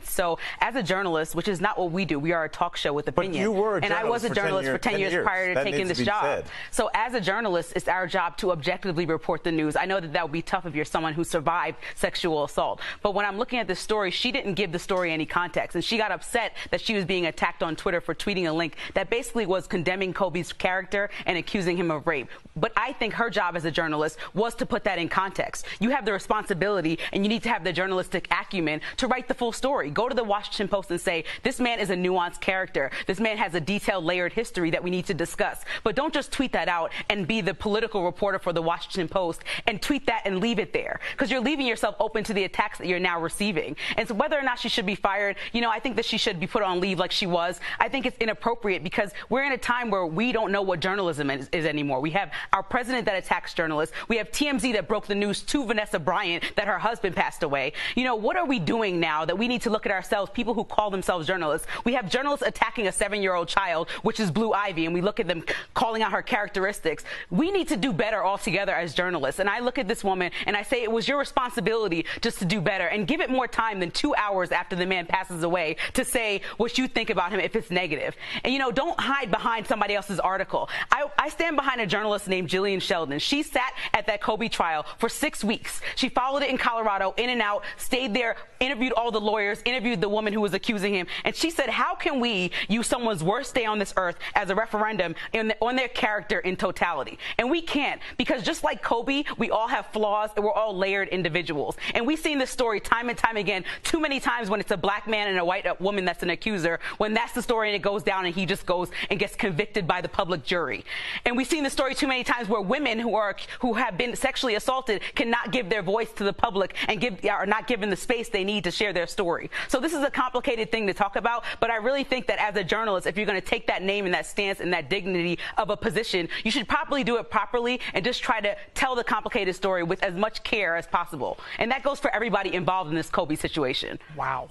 So as a journalist, which is not what we do, we are a talk show with opinion. But you were a journalist, and I was a journalist for 10 years prior to taking this job. Said. So as a journalist, it's our job to objectively report the news. I know that would be tough if you're someone who survived sexual assault. But when I'm looking at this story, she didn't give the story any context. And she got upset that she was being attacked on Twitter for tweeting a link that basically was condemning Kobe's character and accusing him of rape. But I think her job as a journalist was to put that in context. You have the responsibility and you need to have the journalistic acumen to write the full story. Go to the Washington Post and say, this man is a nuanced character. This man has a detailed, layered history that we need to discuss. But don't just tweet that out and be the political reporter for the Washington Post and tweet that and leave it there, because you're leaving yourself open to the attacks that you're now receiving. And so whether or not she should be fired, I think that she should be put on leave like she was. I think it's inappropriate because we're in a time where we don't know what journalism is anymore. We have our president that attacks journalists. We have TMZ that broke the news to Vanessa Bryant that her husband passed away. What are we doing now that we need to look at ourselves, people who call themselves journalists? We have journalists attacking a 7-year-old child, which is Blue Ivy, and we look at them calling out her characteristics. We need to do better altogether as journalists. And I look at this woman and I say it was your responsibility just to do better and give it more time than 2 hours after the man passes away to say what you think about him if it's negative. And, don't hide behind somebody else's article. I stand behind a journalist named Jillian Sheldon. She sat at that Kobe trial for 6 weeks. She followed it in Colorado, in and out, stayed there, interviewed all the lawyers, interviewed the woman who was accusing him. And she said, how can we use someone's worst day on this earth as a referendum on their character in totality? And we can't, because just like Kobe, we all have flaws and we're all layered individuals. And we've seen this story time and time again, too many times when it's a black man and a white woman that's an accuser, when that's the story and it goes down and he just goes and gets convicted by the public jury. And we've seen the story too many times where women who have been sexually assaulted cannot give their voice to the public and are not given the space they need to share their story. So this is a complicated thing to talk about, but I really think that as a journalist, if you're going to take that name and that stance and that dignity of a position, you should probably do it properly and just try to tell the complicated story with as much care as possible. And that goes for everybody involved in this Kobe situation. Wow.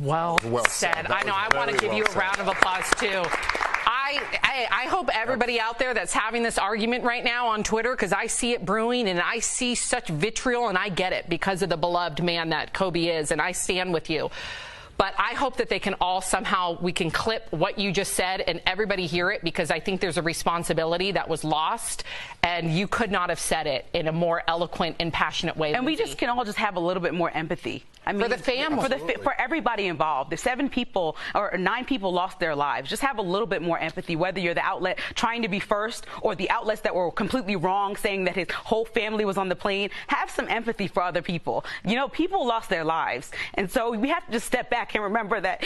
Well said. I know. I want to give you a round of applause, too. I hope everybody out there that's having this argument right now on Twitter, because I see it brewing and I see such vitriol, and I get it because of the beloved man that Kobe is, and I stand with you. But I hope that they can all we can clip what you just said and everybody hear it, because I think there's a responsibility that was lost, and you could not have said it in a more eloquent and passionate way. And we just can all just have a little bit more empathy. I mean, for the family, for everybody involved. The 7 people or 9 people lost their lives. Just have a little bit more empathy, whether you're the outlet trying to be first or the outlets that were completely wrong, saying that his whole family was on the plane. Have some empathy for other people. People lost their lives. And so we have to just step back and remember that